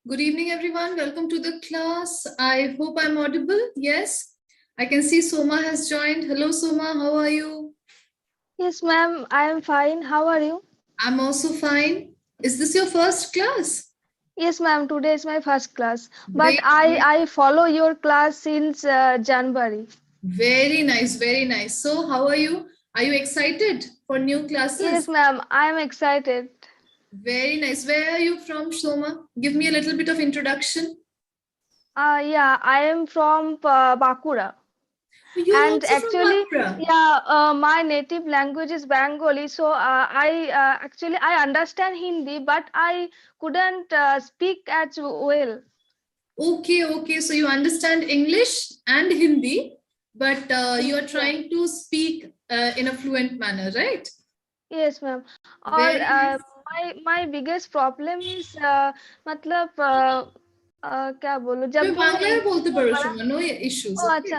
Good evening, everyone. Welcome to the class. I hope I'm audible. Yes, I can see Soma has joined. Hello, Soma. How are you? Yes, ma'am. I am fine. How are you? I'm also fine. Is this your first class? Yes, ma'am. Today is my first class, but Great. I follow your class since January. Very nice. Very nice. So, how are you? Are you excited for new Yes, classes? ma'am. I am excited. Very nice. Where are you from, Soma? Give me a little bit of introduction. Yeah, I am from Bakura, You're and also from actually, Bakura. yeah, my native language is Bengali. So I understand Hindi, but I couldn't speak as well. Okay, okay. So you understand English and Hindi, but you are Yeah. trying to speak in a fluent manner, right? Yes, ma'am. Or Very nice. my biggest problem is मतलब क्या बोलूं তুমি जब भी मैं বাংলায় বলতে इतना পারো बड़ा সোমা, নো ইস্যুস, ও ওকে? আচ্ছা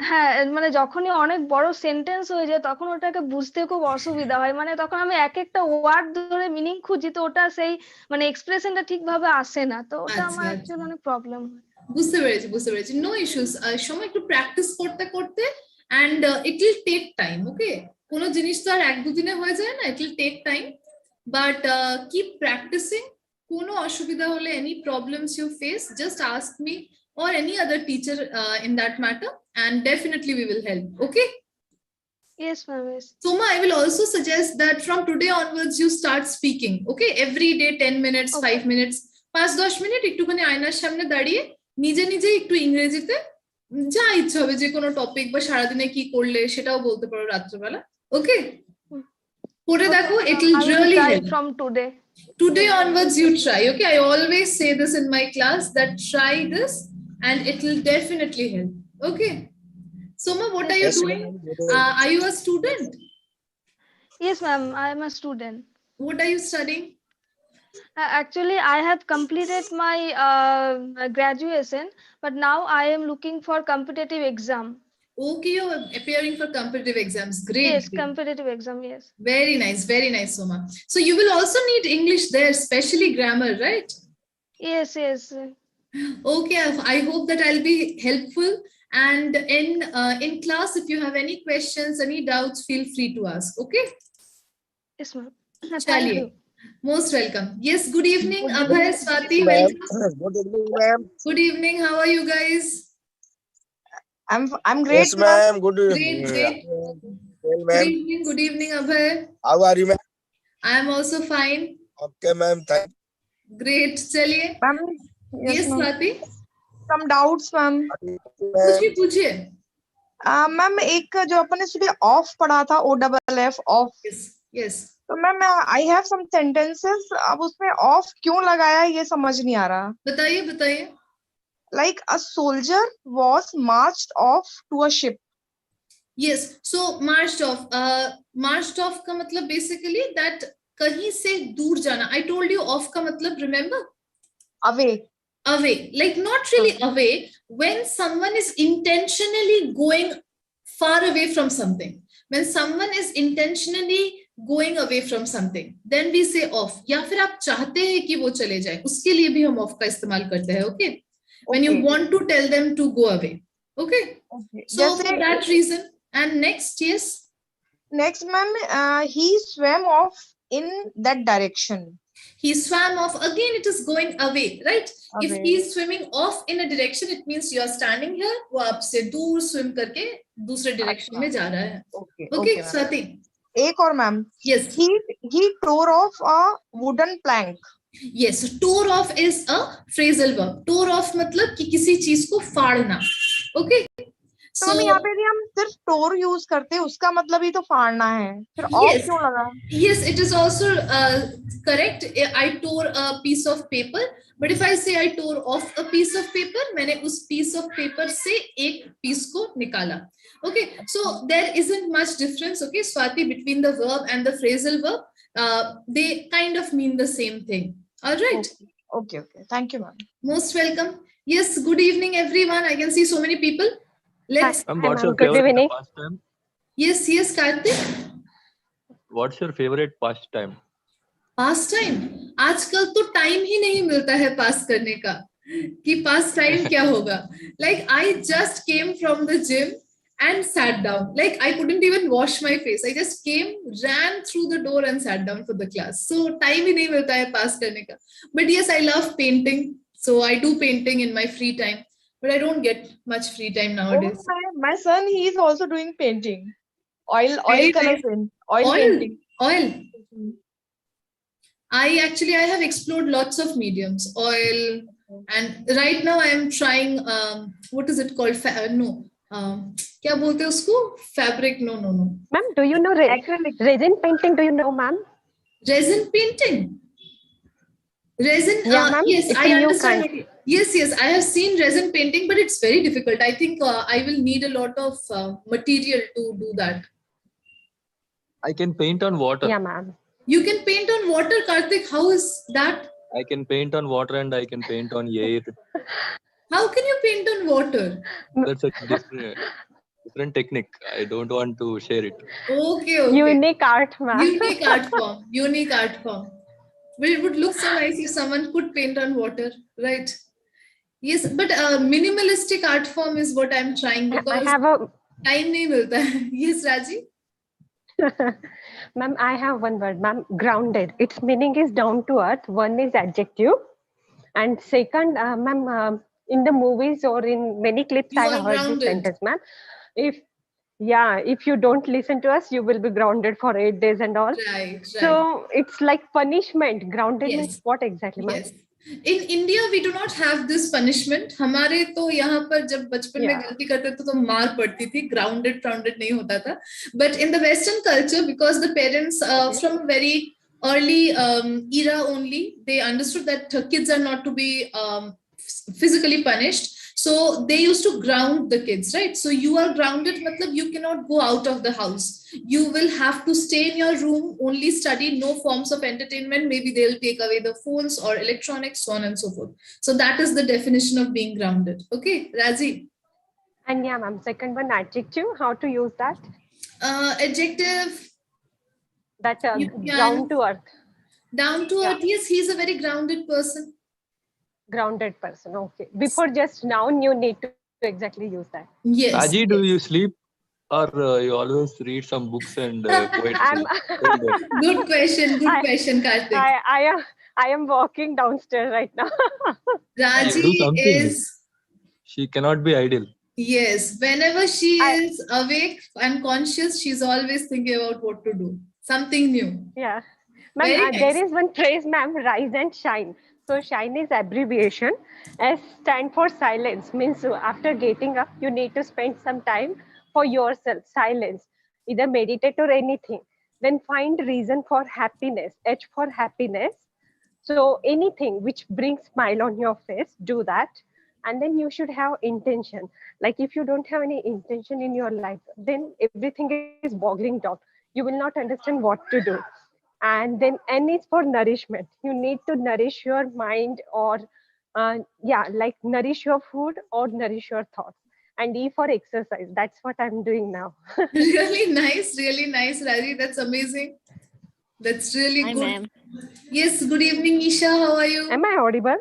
হ্যাঁ মানে যখনই অনেক বড় সেন্টেন্স হয়ে যায় তখন ওটাকে বুঝতে খুব অসুবিধা হয় মানে তখন আমি এক একটা ওয়ার্ড ধরে মিনিং খুঁজি তো ওটা সেই মানে এক্সপ্রেশনটা ঠিকভাবে আসে না তো ওটা আচ্ছা আমার আচ্ছা, অ্যাকচুয়ালি অনেক প্রবলেম হয় বুঝতে পেরেছি বুঝতে পেরেছি। No issues. সময় একটু প্র্যাকটিস করতে করতে and it will take time, okay? কোনো জিনিস তো আর এক দুদিনে হয়ে যায় না, it will take time, but keep practising. কোনো অসুবিধা হলে, any problems you face, just ask me or any other teacher in that matter, and definitely we will help, okay? Yes ma'am yes Soma, I will also suggest that from today onwards you start speaking, okay? Every day 10 minutes, okay 5 minutes, 5-10 minute একটুখানি আয়নার সামনে দাঁড়িয়ে নিজে নিজে একটু ইংরেজিতে যা ইচ্ছা হবে, যে কোনো টপিক বা সারাদিনে কি করলে সেটাও বলতে পারো রাত্রেবেলা, ওকে? করে দেখো, ওকে it will I will really try help. From today Today onwards you try, okay? I always say this in my class, that try this and it will definitely help, okay? Soma, what are you yes doing? Are you a student? Yes, ma'am. I am a student. What are you studying? Actually, I have completed my graduation, but now I am looking for competitive exam. Okay, you're appearing for competitive exams. Great, Yes, great. competitive exam. Yes. Very nice, Soma. So you will also need English there, especially grammar, right? Yes, yes. Okay, I hope that I'll be helpful. And in class, if you have any questions, any doubts, feel free to ask. Okay? Yes, ma'am. Thank Chaliye. you. Most welcome. Yes, good evening, Good Abhay, evening, Swati. ma'am. Welcome. Good evening, ma'am. Good evening. How are you guys? I'm great, Yes, ma'am. ma'am. Good Great, evening. great. Well, Good ma'am. evening. Good evening, Abhay. How are you, ma'am? I am also fine. Okay, ma'am. Thank Great. Chaliye. Ma'am, yes, Yes, ma'am. Swati. Some doubts, ma'am. you, ma'am. पूछिए पूछिए. Ma'am एक जो अपन ने सुबह of पढ़ा था OFF off Yes, yes. तो ma'am I have some sentences अब उसमें ऑफ क्यों लगाया है ये समझ नहीं आ रहा बताइए बताइए. Like a soldier was marched off to a ship Yes. So marched off. Marched off का मतलब basically that कहीं से दूर जाना. I told you off का मतलब remember? Away Away. Like not really away. When someone is intentionally going far away from something. When someone is intentionally going away from something, then we say off. या फिर आप चाहते हैं कि वो चले जाए, उसके लिए भी हम off का इस्तेमाल करते हैं, okay? When you want to tell them to go away, okay? So for that reason. And next, yes. Next ma'am he swam off in that direction He swam off. Again, it is going away, right? If Away. he is swimming off in a direction, it means you are standing here. वो आपसे दूर swim करके दूसरे direction में जा रहा है. Okay Okay, ma'am. Swati. एक और ma'am Yes. he tore off a wooden plank Yes. Tore off is a phrasal verb. Tore off मतलब कि किसी चीज को फाड़ना. Okay. तो हम यहाँ पे भी हम सिर्फ टोर यूज करते हैं उसका मतलब ही तो फाड़ना है फिर ऑफ Yes. क्यों लगा Yes, it is also correct. I tore a piece of paper, but if I say I tore off a piece of paper, मैंने उस piece of paper से एक piece को निकाला. Okay, so there isn't much difference, okay, Swati, between the verb and the phrasal verb. They kind of mean the same thing. All right. Okay. Thank you, ma'am. Most welcome. Yes, good evening, everyone. I can see so many people. Let's. What's your Good favorite evening. pastime? Yes, Karthik. What's your favorite pastime? Pass time, आजकल तो time ही नहीं मिलता है पास करने का कि पास time क्या होगा. Like I just came from the gym and sat down. Like I couldn't even wash my face. I just came, ran through the door and sat down for the class. So time ही नहीं मिलता है पास करने का. But yes, I love painting. So I do painting in my free time. But I don't get much free time Oh, nowadays. my son, he is also doing painting. Oil Very color nice. paint, oil Oil, painting. oil. I have explored lots of mediums, oil, and right now I am trying, what is it called? क्या बोलते हैं उसको? Fabric? No. Ma'am, do you know Acrylic. resin painting? Do you know, ma'am? Resin painting. Resin, Yeah, ma'am. yes, It's I a new understand. kind. Yes, I have seen resin painting, but it's very difficult. I think I will need a lot of material to do that. I can paint on water. Yeah, ma'am. You can paint on water, Karthik. How is that? I can paint on water and I can paint on air. How can you paint on water? That's a different technique. I don't want to share it. Okay. Unique art, ma'am. Unique art form. Unique art form. But it would look so nice if someone could paint on water, right? Yes, but minimalistic art form is what I'm trying, I because have a time nahi milta hai. Yes, Raji? ma'am. I have one word, ma'am. Grounded. Its meaning is down to earth. One is adjective, and second, ma'am. In the movies or in many clips, You I are have heard grounded. this sentence, ma'am. If you don't listen to us, you will be grounded for 8 days and all. Right. So it's like punishment. Grounded Yes. means what exactly, ma'am? Yes. In India, we do not have this punishment. हमारे तो यहाँ पर जब बचपन में Yeah. गलती करते थे तो मार पड़ती थी. Grounded नहीं होता था. But in the Western culture, because the parents from a very early era only, they understood that kids are not to be physically punished. So they used to ground the kids, right? So you are grounded, matlab you cannot go out of the house. You will have to stay in your room, only study, no forms of entertainment. Maybe they'll take away the phones or electronics, so on and so forth. So that is the definition of being grounded. Okay, Razi. And yeah, ma'am. Second one, adjective. How to use that? Adjective, That You can- down to earth, down to Yeah. earth. Yes, he's a very grounded person. grounded person. Okay. Before just noun, you need to exactly use that. Yes. Raji, do yes. you sleep or you always read some books and poetry? I'm, Good question. Good I- question, Karthik. I am walking downstairs right now. Raji Do something. is, She cannot be idle. yes, whenever she I- is awake and conscious, she's always thinking about what to do. Something new. Yeah. Very Ma'am, nice. there is one phrase, ma'am, rise and shine. So shine is abbreviation. S stand for silence. Means after getting up, you need to spend some time for yourself, silence, either meditate or anything. Then find reason for happiness, H for happiness. So anything which brings smile on your face, do that. And then you should have intention. Like if you don't have any intention in your life, then everything is boggling down. You will not understand what to do. And then N is for nourishment. You need to nourish your mind or like nourish your food or nourish your thoughts. And E for exercise. That's what I'm doing now. Really nice, Raji. That's amazing. That's really Hi, good. ma'am. Yes, good evening, Isha. How are you? Am I audible?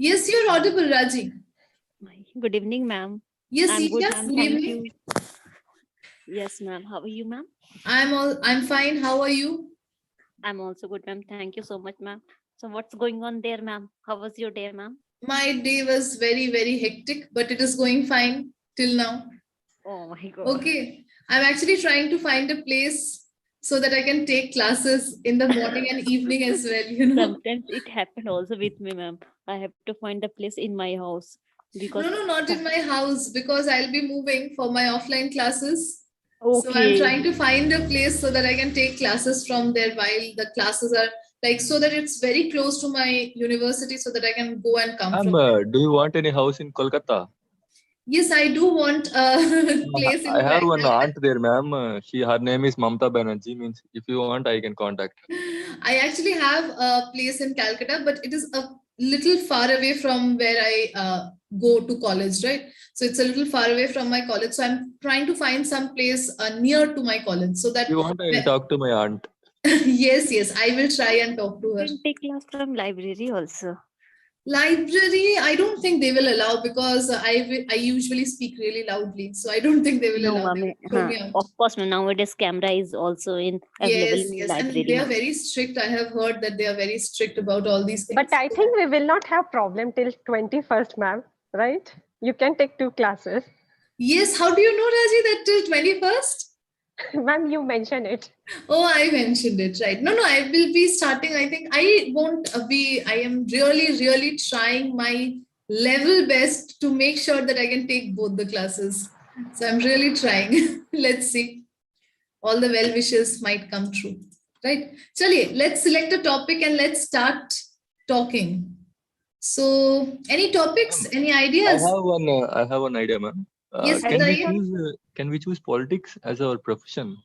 Yes, you're audible, Raji. Good evening, ma'am. Yes, I'm good, Isha. ma'am. Good Thank evening. you. Yes, ma'am. How are you, ma'am? I'm fine. How are you? I'm also good, ma'am. Thank you so much, ma'am. So what's going on there, ma'am? How was your day, ma'am? My day was very, very hectic, but it is going fine till now. Oh my God. Okay. I'm actually trying to find a place so that I can take classes in the morning and evening as well, you know. Sometimes it happened also with me, ma'am. I have to find a place in my house because No, not in my house, because I'll be moving for my offline classes. So I'm okay. trying to find a place so that I can take classes from there while the classes are like, so that it's very close to my university so that I can go and come Ma'am, from there. do you want any house in Kolkata? Yes, I do want a place in I have one Calcutta. aunt there, ma'am. Her name is Mamta Banerjee. Means if you want, I can contact her. I actually have a place in Calcutta, but it is a little far away from where I go to college, right? So it's a little far away from my college. So I'm trying to find some place near to my college so that If you want, I will talk to my aunt. Yes, I will try and talk to You her. can take class from library also. Library, I don't think they will allow because I usually speak really loudly. So I don't think they will No, allow. They ma'am. will throw me out. Of course, ma'am. Nowadays, camera is also available in Yes, and library. they are ma'am. very strict. I have heard that they are very strict about all these things. But I think we will not have problem till 21st, ma'am, right? You can take 2 classes. Yes, how do you know, Raji, that till 21st? Ma'am, you mentioned it. Oh, I mentioned it, right. No, I will be starting. I think I won't be, I am really, really trying my level best to make sure that I can take both the classes. So I'm really trying. Let's see. All the well wishes might come true. Right. Chaliye, let's select a topic and let's start talking. So, any topics, any ideas? I have one idea, ma'am. Yes, Can we choose politics as our profession?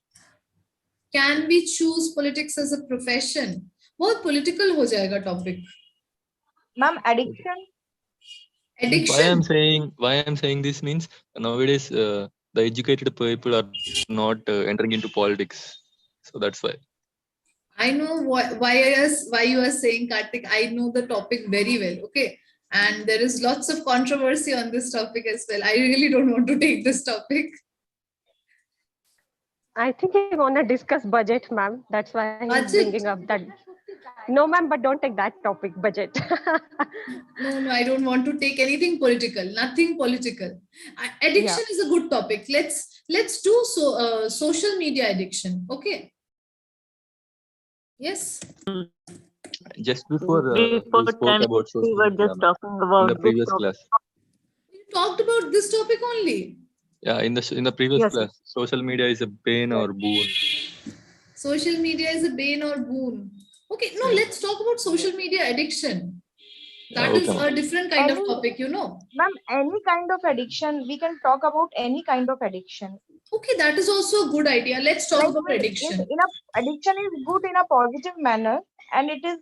Can we choose politics as a profession? बहुत political हो जाएगा topic. Ma'am, addiction. Addiction. Why I'm saying this means nowadays the educated people are not entering into politics, so that's why. I know why you are saying, Karthik. I know the topic very well. Okay. And there is lots of controversy on this topic as well. I really don't want to take this topic. I think you want to discuss budget, ma'am. That's why he's Budget? bringing up that. No, ma'am, but don't take that topic, budget. No, I don't want to take anything political. Nothing political. Addiction is a good topic. Let's do social media addiction. Okay. Yes. Just before we spoke about social We were media, just ma'am, talking in about the this previous topic. class. You talked about this topic only. Yeah, in the previous Yes, class, social media is a bane or boon. Social media is a bane or boon. Okay, no, let's talk about social media addiction. That Yeah, is okay, a different kind of Any- topic, you know. Ma'am, any kind of addiction, we can talk about any kind of addiction. Okay, that is also a good idea. Let's talk Like about addiction. addiction is good in a positive manner, and it is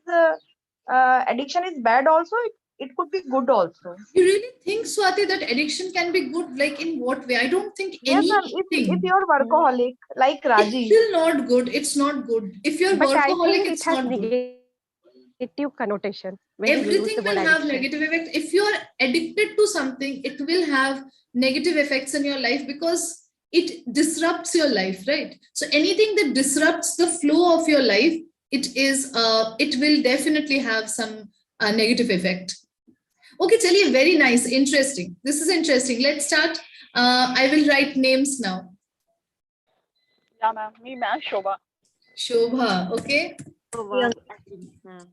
addiction is bad also. It could be good also. You really think, Swati, that addiction can be good? Like in what way? I don't think Yes, ma'am. anything. If you're workaholic like It's Raji, still not good. It's not good. If you're But I workaholic, think it it's has not good. negative connotation when you use Everything the word will have addiction. negative effect. If you're addicted to something, it will have negative effects in your life because it disrupts your life, right? So anything that disrupts the flow of your life, it will definitely have some negative effect. Okay, Chaliye, very nice, interesting. This is interesting. Let's start. I will write names now. Yeah, ma'am. Me, ma'am. Shobha. Shobha, okay. Ma'am.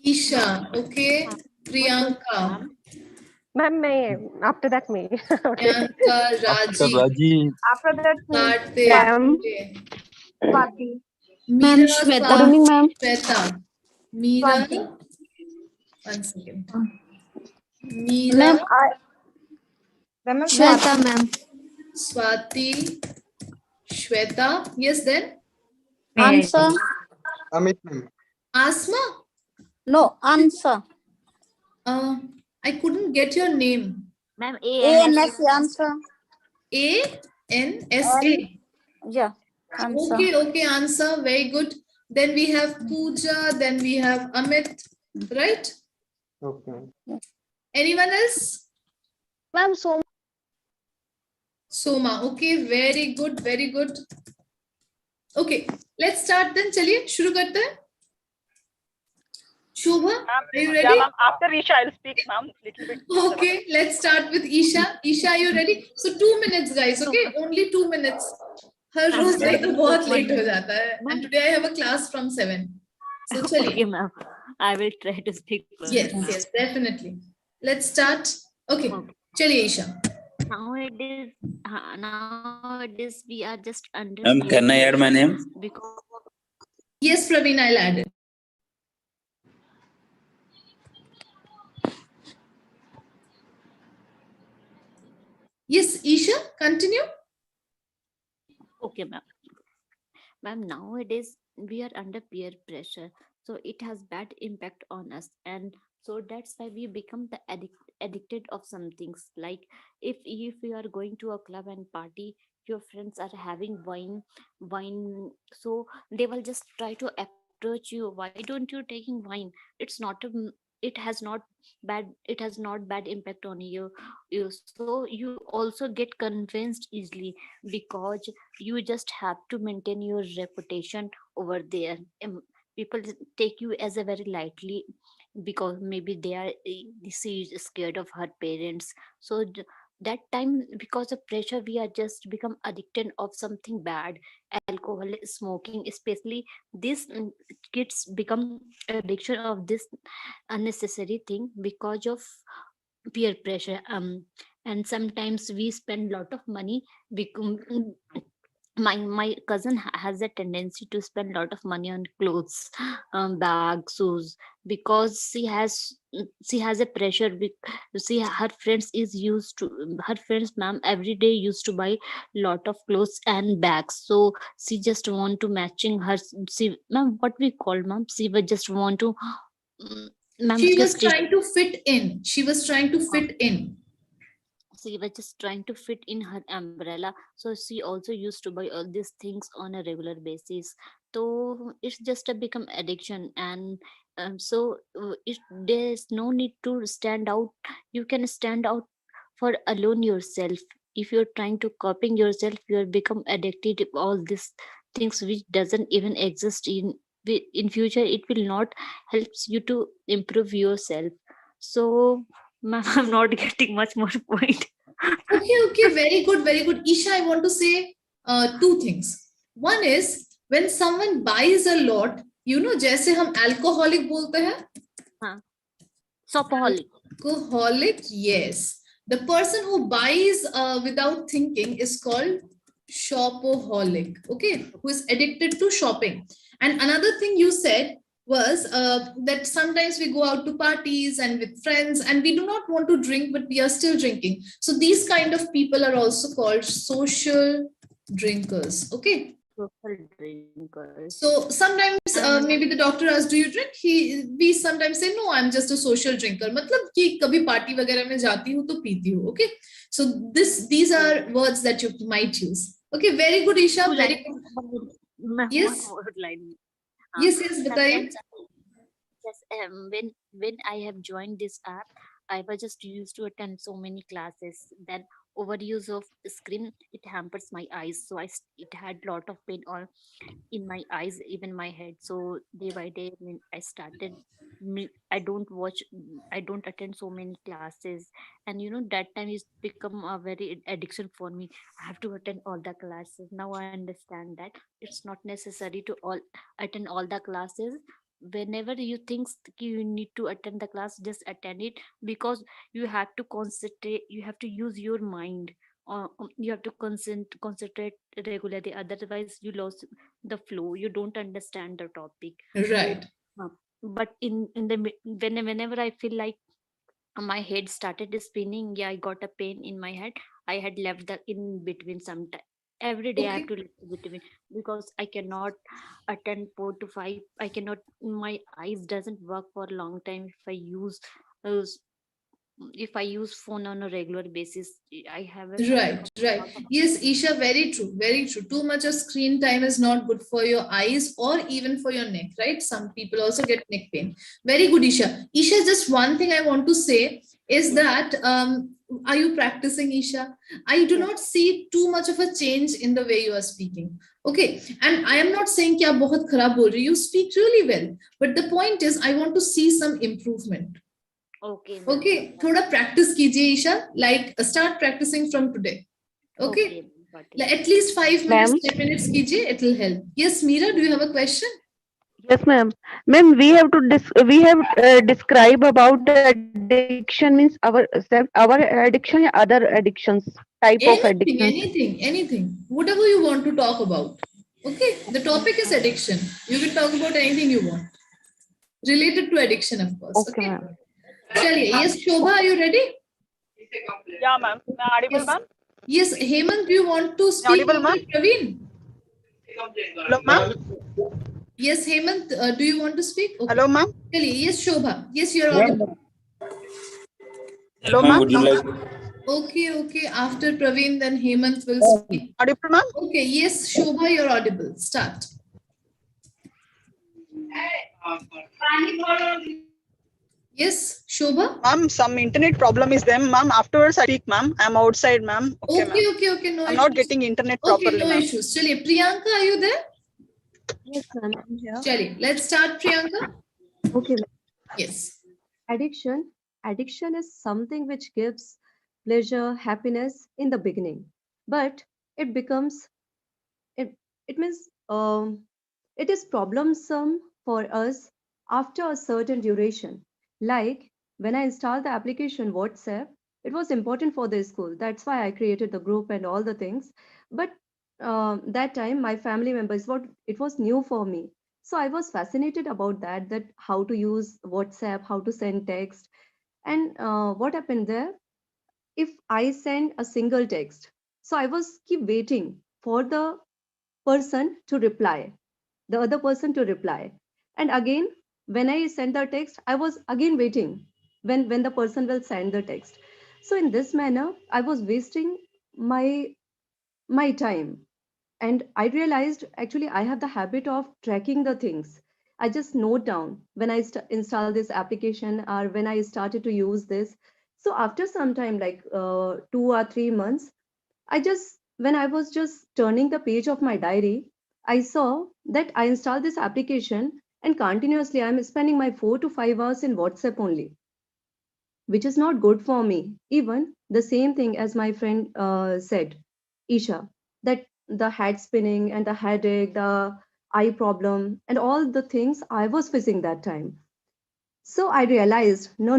Isha, okay. Priyanka, Ma'am, may after that may. Okay. Priyanka, After Raji, Raji, after that, Karthik, Ma'am. okay. Swati. Meera, Shweta. Good evening, ma'am. Shweta. Meera, Swati. 1 second. Ma'am, Meera, Then ma'am, Shweta, ma'am. Swati, Shweta. Yes, then Answer. Amit ma'am. Asma. No, answer. I couldn't get your name. Ma'am, ANS answer. ANSA. Yeah, answer. Okay, answer. Very good. Then we have Pooja. Then we have Amit. Right? Okay. Anyone else? Ma'am, so Soma. Okay, very good, very good. Okay, let's start then. चलिए शुरू करते हैं. Shobha, Ma'am, are you yeah, ready? ma'am. After Isha, I'll speak, ma'am. Little bit. Okay, let's start with Isha. Isha, are you ready? So 2 minutes, guys. Okay, only 2 minutes. Her rose like बहुत late हो जाता है. And today I have a class from 7. So Okay, चलिए. ma'am. I will try to speak. first. Yes, definitely. Let's start. Okay, Okay. चलिए Isha. Nowadays we are just under. Ma'am, can I add my name? Because Yes, Praveen, I'll add it. Yes, Isha, continue. okay, ma'am. Ma'am, nowadays we are under peer pressure, so it has bad impact on us, and so that's why we become the addicted of some things. Like if you are going to a club and party, your friends are having wine, so they will just try to approach you. Why don't you taking wine? It's not a it has not bad impact on you. So you also get convinced easily, because you just have to maintain your reputation over there. People take you as a very lightly, because maybe they are she is scared of her parents. So that time, because of pressure, we are just become addicted of something bad, alcohol, smoking, especially this kids become addiction of this unnecessary thing because of peer pressure. And sometimes we spend lot of money, become my cousin has a tendency to spend a lot of money on clothes, bags, shoes, because she has a pressure. See, her friends is used to her friends ma'am every day used to buy lot of clothes and bags, so she just want to matching her. She ma'am, what we call ma'am, she was just want to ma'am She was just trying to fit in. She was trying to fit in. she was just trying to fit in her umbrella, so she also used to buy all these things on a regular basis. So it's just a become addiction. And there's no need to stand out. You can stand out for alone yourself. If you're trying to copying yourself, you'll become addicted to all these things which doesn't even exist in future. It will not helps you to improve yourself. So ma'am, I'm not getting much more point. Okay, very good, very good. Isha, I want to say two things. One is when someone buys a lot, you know, जैसे हम alcoholic बोलते हैं. Shopaholic. Alcoholic, yes. The person who buys without thinking is called shopaholic. Okay, who is addicted to shopping. And another thing you said was that sometimes we go out to parties and with friends and we do not want to drink, but we are still drinking. So these kind of people are also called social drinkers. Okay. Social drinkers. So sometimes maybe the doctor asks, do you drink? We sometimes say, no, I'm just a social drinker. मतलब कि कभी party वगैरह में जाती हूँ तो पीती हूँ. Okay. So these are words that you might use. Okay. Very good, Isha. Very good. Yes. Yes, बताइए. Yes, when I have joined this app, I was just used to attend so many classes. Then overuse of screen, it hampers my eyes. So it had lot of pain on in my eyes, even my head. So day by day, when I started, I don't attend so many classes, and that time is become a very addiction for me. I have to attend all the classes. Now I understand that it's not necessary to attend all the classes. Whenever you think you need to attend the class, just attend it, because you have to concentrate, you have to use your mind, you have to concentrate regularly, otherwise you lose the flow, you don't understand the topic. Right. But in the whenever I feel like my head started spinning, yeah, I got a pain in my head, I had left the in between some time. Every day I have to left between, because I cannot attend 4 to 5. I cannot, my eyes doesn't work for a long time if I use phone on a regular basis. I have a Right. Yes, Isha, very true. Very true. Too much of screen time is not good for your eyes or even for your neck, right? Some people also get neck pain. Very good, Isha. Isha, just one thing I want to say is that, are you practicing, Isha? I do not see too much of a change in the way you are speaking. Okay. And I am not saying कि आप बहुत खराब बोल रही, you speak really well. But the point is, I want to see some improvement. Okay, थोड़ा practice कीजिए, Isha. Like start practicing from today. Okay. Like, at least 5 minutes, 10 minutes कीजिए. It will help. Yes, Meera, do you have a question? Yes, ma'am. Ma'am, we have describe about the addiction means our addiction, other addictions, type of addiction. Anything. Whatever you want to talk about. Okay. The topic is addiction. You can talk about anything you want. Related to addiction, of course. Okay. Chaliye. Yes, Shobha, are you ready? Yeah, ma'am. Am I audible, Yes. ma'am? Yes, Hemant, do you want to speak? Audible, ma'am? Praveen? Hello, ma'am. Yes, Hemant, do you want to speak? Okay. Hello, ma'am. Chaliye. Yes, Shobha. Yes, you're audible. Hello, Ma'am, ma'am. would you like Okay. After Praveen, then Hemant will speak. Audible, ma'am? Okay, yes, Shobha, you're audible. Start. Yes, Shobha? Ma'am, some internet problem is there, ma'am. Afterwards, I speak, ma'am. I'm outside, ma'am. Okay, ma'am. Okay, no I'm issues. not getting internet Okay, properly, no ma'am. issues. Chaliye, Priyanka, are you there? Yes, ma'am, I'm here. Chaliye, let's start, Priyanka. Okay, ma'am. Yes. Addiction is something which gives pleasure, happiness in the beginning, but it becomes it means it is problemsome for us after a certain duration. Like when I installed the application WhatsApp, it was important for the school. That's why I created the group and all the things. But that time, my family members, what it was new for me. So I was fascinated about that how to use WhatsApp, how to send text, and what happened there? If I send a single text, so I was keep waiting for the person to reply, the other person to reply. And again, when I send the text, I was again waiting when the person will send the text. So in this manner, I was wasting my time. And I realized actually I have the habit of tracking the things. I just note down when I install this application or when I started to use this. So after some time, like 2 or 3 months, when I was just turning the page of my diary, I saw that I installed this application and continuously I'm spending my 4 to 5 hours in WhatsApp only, which is not good for me. Even the same thing as my friend said, Isha, that the head spinning and the headache, the eye problem, and all the things I was facing that time. So I realized, no,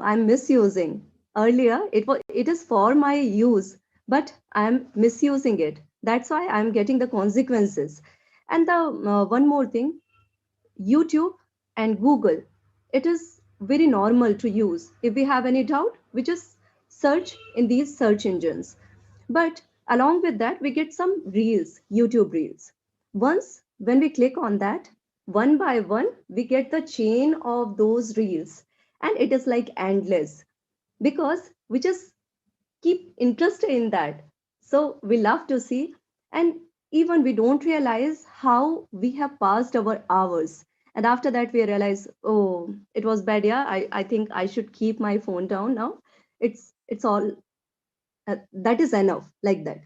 I'm misusing. Earlier, it is for my use, but I'm misusing it. That's why I'm getting the consequences. And the one more thing, YouTube and Google, it is very normal to use. If we have any doubt, we just search in these search engines. But along with that, we get some reels, YouTube reels. Once when we click on that, one by one, we get the chain of those reels. And it is like endless because we just keep interested in that. So we love to see, and even we don't realize how we have passed our hours. And after that, we realize, oh, it was bad. Yeah, I think I should keep my phone down now. It's all that is enough like that.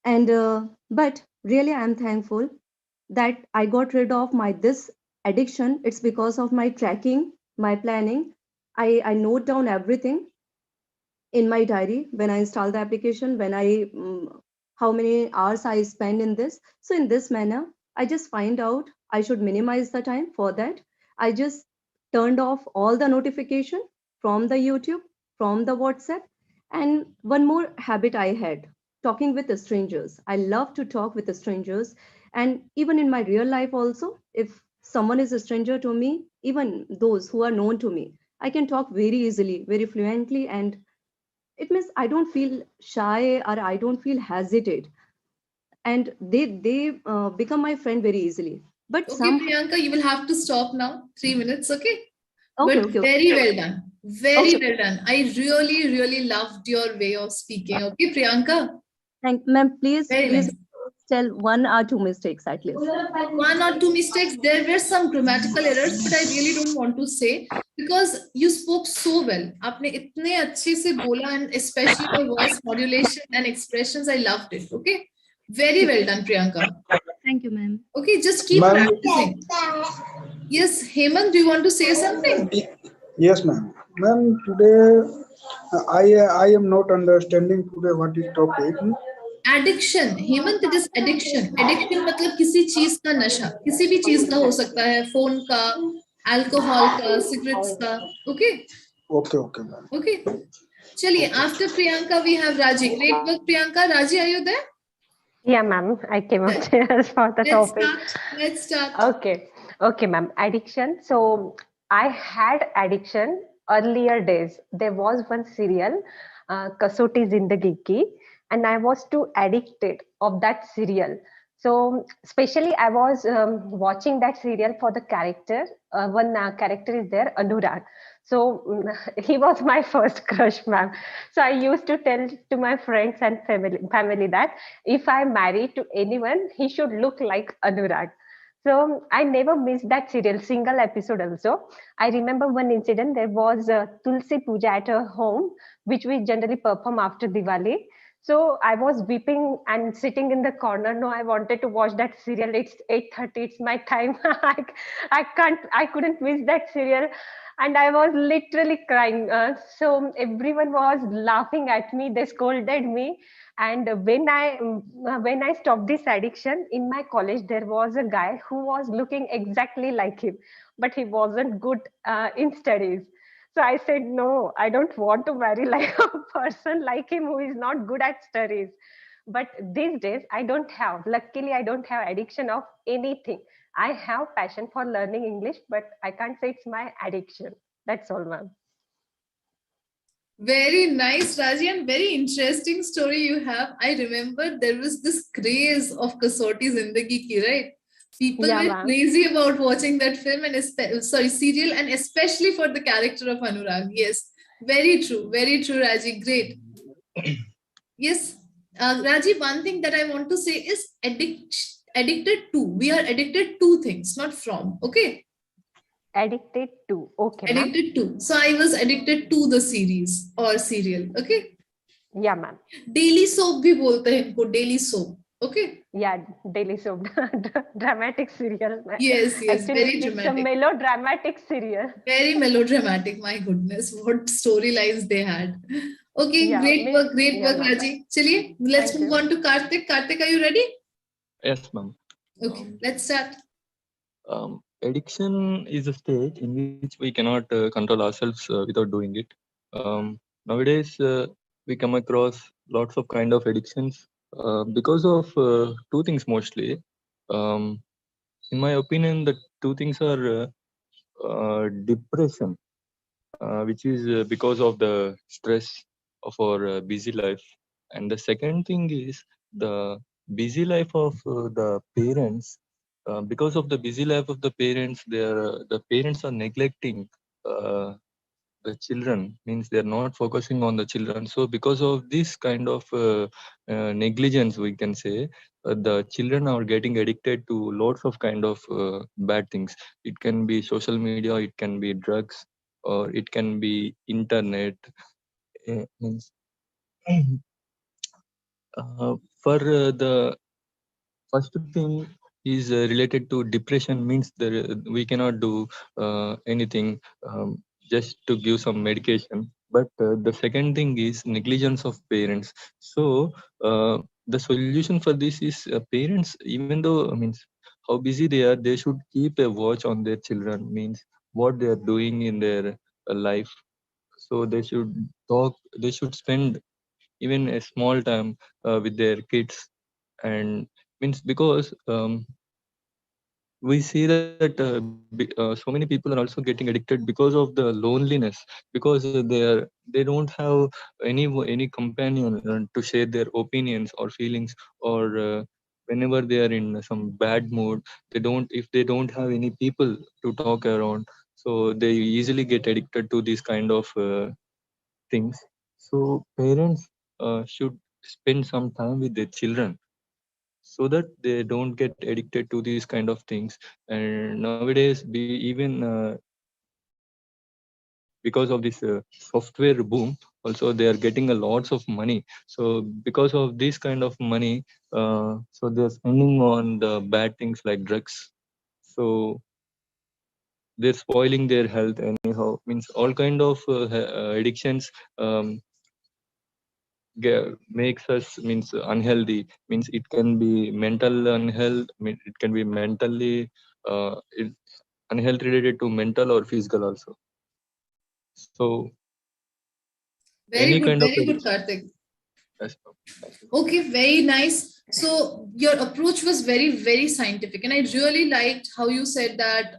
And but really, I'm thankful that I got rid of my this addiction. It's because of my tracking, my planning. I note down everything in my diary when I install the application, when how many hours I spend in this. So in this manner, I just find out I should minimize the time. For that, I just turned off all the notification from the YouTube, from the WhatsApp. And one more habit I had, talking with the strangers. I love to talk with the strangers. And even in my real life also, if someone is a stranger to me, even those who are known to me, I can talk very easily, very fluently, and it means I don't feel shy or I don't feel hesitate, and they become my friend very easily. But Okay, Priyanka, you will have to stop now. 3 minutes, okay? Okay, But okay. very well done. Very Okay. well done. I really loved your way of speaking. Okay, Priyanka? Thank ma'am. Please Very nice. tell 1 or 2 mistakes at least. 1 or 2 mistakes. There were some grammatical errors, but I really don't want to say because you spoke so well. आपने इतने अच्छे से बोला, and especially your voice modulation and expressions, I loved it. Okay, very well done, Priyanka. Thank you, ma'am. Okay, just keep Ma'am. practicing. Yes, Hemant, do you want to say something? Yes, ma'am. Ma'am, today I am not understanding today what is topic. Addiction, Hemant, it is addiction. Addiction मतलब किसी चीज का नशा, किसी भी चीज का हो सकता है, फोन का, अल्कोहल का, सिगरेट्स का. Okay. Okay, ma'am. Okay. चलिए, after Priyanka we have Raji. Great work, Priyanka. Raji, are you there? Yeah, ma'am. I came upstairs for the topic. Let's start. Okay, ma'am. Addiction. So I had addiction earlier days. There was one serial, Kasoti Zindagi Ki, and I was too addicted of that serial. So especially I was watching that serial for the character. One character is there, Anurag. So he was my first crush, ma'am. So I used to tell to my friends and family that if I marry to anyone, he should look like Anurag. So I never missed that serial, single episode also. I remember one incident, there was a Tulsi Puja at her home, which we generally perform after Diwali. So I was weeping and sitting in the corner. No, I wanted to watch that serial. It's 8:30. It's my time. I couldn't miss that serial. And I was literally crying. So everyone was laughing at me. They scolded me. And when I stopped this addiction in my college, there was a guy who was looking exactly like him, but he wasn't good in studies. So I said, no, I don't want to marry like a person like him who is not good at studies. But these days, luckily, I don't have addiction of anything. I have passion for learning English, but I can't say it's my addiction. That's all, ma'am. Very nice, Raji, and very interesting story you have. I remember there was this craze of Kasauti Zindagi Ki, right? People Yeah, were ma'am. crazy about watching that film and serial, and especially for the character of Anurag. Yes, very true, Raji. Great. Yes, Raji. One thing that I want to say is addicted to. We are addicted to things, not from. Okay. Addicted to. Okay, ma'am. Addicted to. So I was addicted to the series or serial. Okay. Yeah, ma'am. Daily soap भी बोलते हैं इनको. Daily soap. Okay. Yeah, daily soap, dramatic serial. Yes, Actually, very it's a dramatic. melodramatic serial. Very melodramatic. My goodness, what storylines they had. Okay, Yeah, great work, ma'am. Raji. Chaliye, let's Thank move you. on to Karthik. Karthik, are you ready? Yes, ma'am. Okay, let's start. Addiction is a state in which we cannot control ourselves without doing it. Nowadays, we come across lots of kind of addictions because of two things mostly. In my opinion, the two things are depression, which is because of the stress of our busy life, and the second thing is the busy life of the parents. Because of the busy life of the parents, the parents are neglecting the children, means they're not focusing on the children. So because of this kind of negligence, we can say, the children are getting addicted to lots of kind of bad things. It can be social media, it can be drugs, or it can be internet. Means for the first thing is related to depression, means we cannot do anything just to give some medication. But the second thing is negligence of parents. So the solution for this is parents, even though means how busy they are, they should keep a watch on their children, means what they are doing in their life. So they should talk, they should spend even a small time with their kids. And means because we see that so many people are also getting addicted because of the loneliness, because they don't have any companion to share their opinions or feelings, or whenever they are in some bad mood, if they don't have any people to talk around, so they easily get addicted to these kind of things. So parents should spend some time with their children so that they don't get addicted to these kind of things. And nowadays, because of this software boom, also they are getting a lots of money. So because of this kind of money, so they're spending on the bad things like drugs. So they're spoiling their health anyhow. Means all kind of addictions makes us means unhealthy. Means it can be mental unhealth, it can be mentally unhealth related to mental or physical also. So Very any good, kind of very good, addiction. Karthik. Yes, ma'am. Thank you. Okay, very nice. So your approach was very, very scientific, and I really liked how you said that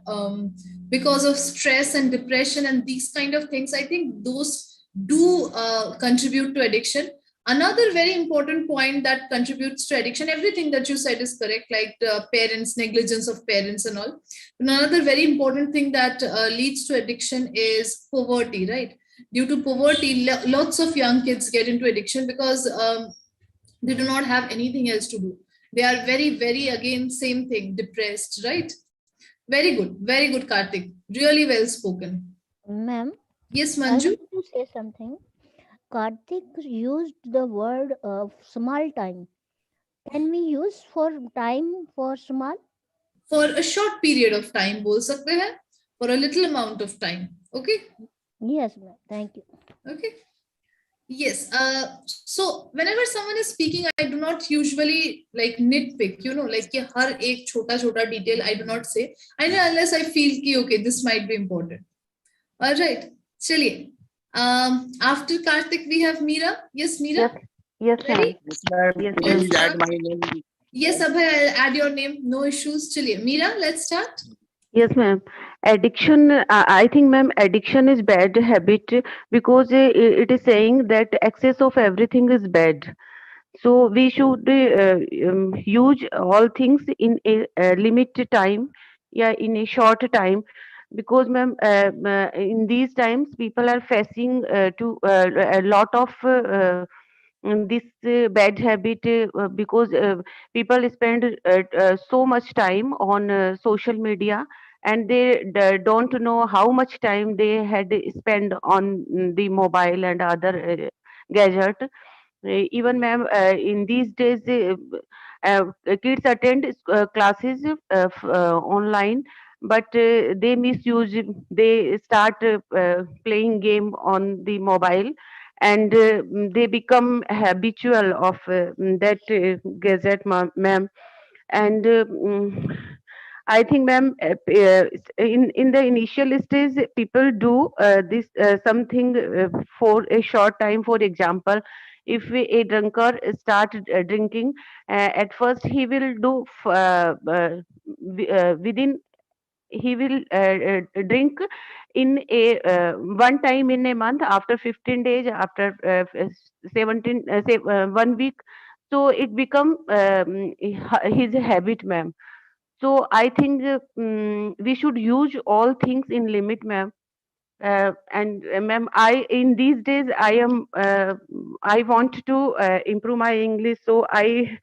because of stress and depression and these kind of things, I think those do contribute to addiction. Another very important point that contributes to addiction, everything that you said is correct, like parents, negligence of parents and all. Another very important thing that leads to addiction is poverty, right? Due to poverty, lots of young kids get into addiction because they do not have anything else to do. They are very, very, again, same thing, depressed, right? Very good, Karthik. Really well spoken. Ma'am, Yes, I Manju. want to say something. Karthik used the word small time. Can we use for time for small? For a short period of time, बोल सकते हैं. For a little amount of time. Okay. Yes, ma'am. Thank you. Okay. Yes. So whenever someone is speaking, I do not usually like nitpick, like कि हर एक छोटा detail I do not say. I know unless I feel कि okay, this might be important. All right. चलिए. After Karthik, we have Meera. Yes, Meera. Yes, Ready? Yes, ma'am. Yes, Please ma'am. add my name. Yes, Abhay, I'll add your name. No issues. चलिए. Meera, let's start. Yes, ma'am. Addiction, I think, ma'am, addiction is bad habit because it is saying that excess of everything is bad. So we should use all things in a limited time, yeah, in a short time, because, ma'am, in these times people are facing to a lot of this bad habit because people spend so much time on social media, and they don't know how much time they had spent on the mobile and other gadget. Even, ma'am, in these days, kids attend classes online, but they misuse. They start playing game on the mobile, and they become habitual of that gadget, ma'am. And I think, ma'am, in the initial stage, people do this something for a short time. For example, if a drunkard start drinking, at first he will do within he will drink in a one time in a month, after 15 days, after 17 say 1 week, so it become his habit, ma'am. So I think we should use all things in limit, ma'am. And ma'am, I in these days I want to improve my English, so I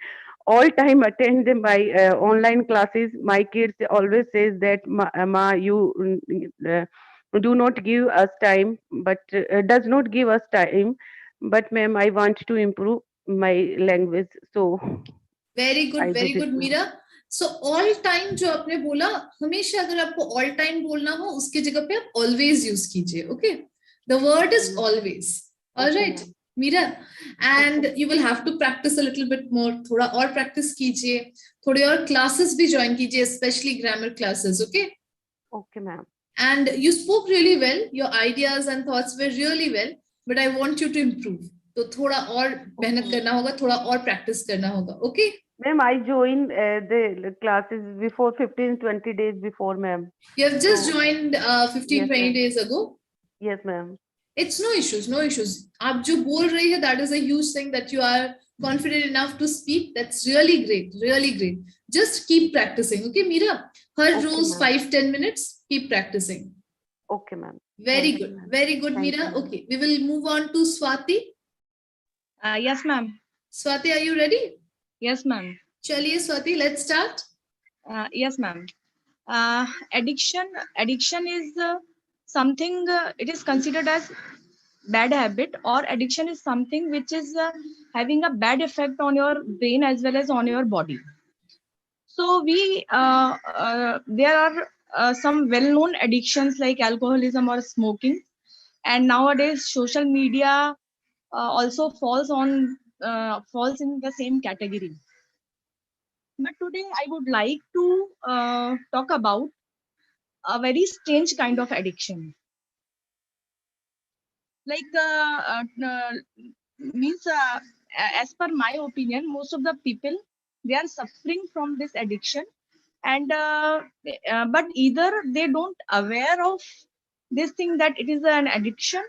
all time attend my online classes. My kids always says that, Ma, you do not give us time, but does not give us time. But, ma'am, I want to improve my language, so very good, I do very this, good ma'am. Meera. So all time जो आपने बोला, हमेशा अगर आपको all time बोलना हो, उसकी जगह पे आप ऑलवेज यूज कीजिए. Okay, the word is always. Alright Meera, and you will have to practise a little bit more. थोड़ा और प्रैक्टिस कीजिए, थोड़े और क्लासेस भी ज्वाइन कीजिए, specially grammar classes. Okay. Okay, ma'am. And you spoke really well. Your ideas and thoughts were really well, but I want you to improve. तो थोड़ा और मेहनत करना होगा, थोड़ा और प्रैक्टिस करना होगा. Okay. Ma'am, I joined the classes before 15-20 days before, ma'am. You have just So, joined 15-20 yes, ma'am. days ago. Yes, ma'am. It's no issues, no issues. आप जो बोल रही है, that is a huge thing that you are confident enough to speak. That's really great, really great. Just keep practicing. Okay, Meera? Her Okay, rules ma'am. 5-10 minutes. Keep practicing. Okay, ma'am. Very Thank you, good, ma'am. very good, Thank Meera. you, ma'am. Okay, we will move on to Swati. Yes, ma'am. Swati, are you ready? Yes, ma'am. Chaliye, Swati, let's start. Yes, ma'am. Addiction is something, it is considered as bad habit, or addiction is something which is having a bad effect on your brain as well as on your body. So there are some well-known addictions like alcoholism or smoking, and nowadays social media also falls in the same category. But today I would like to talk about a very strange kind of addiction. Like as per my opinion, most of the people, they are suffering from this addiction, and but either they don't aware of this thing that it is an addiction,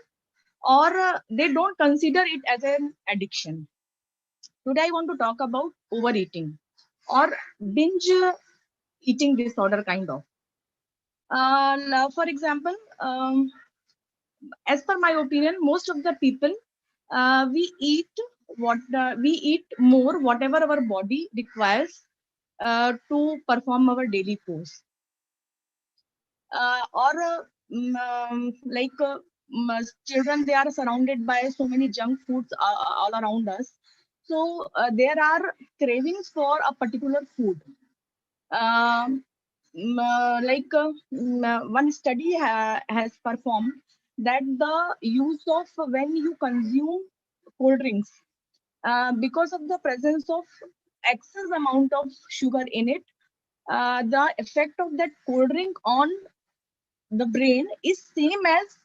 or they don't consider it as an addiction. Today I want to talk about overeating or binge eating disorder kind of. For example, as per my opinion, most of the people we eat we eat more whatever our body requires to perform our daily course. Children, they are surrounded by so many junk foods all around us. So there are cravings for a particular food. One study has performed that the use of when you consume cold drinks, because of the presence of excess amount of sugar in it, the effect of that cold drink on the brain is same as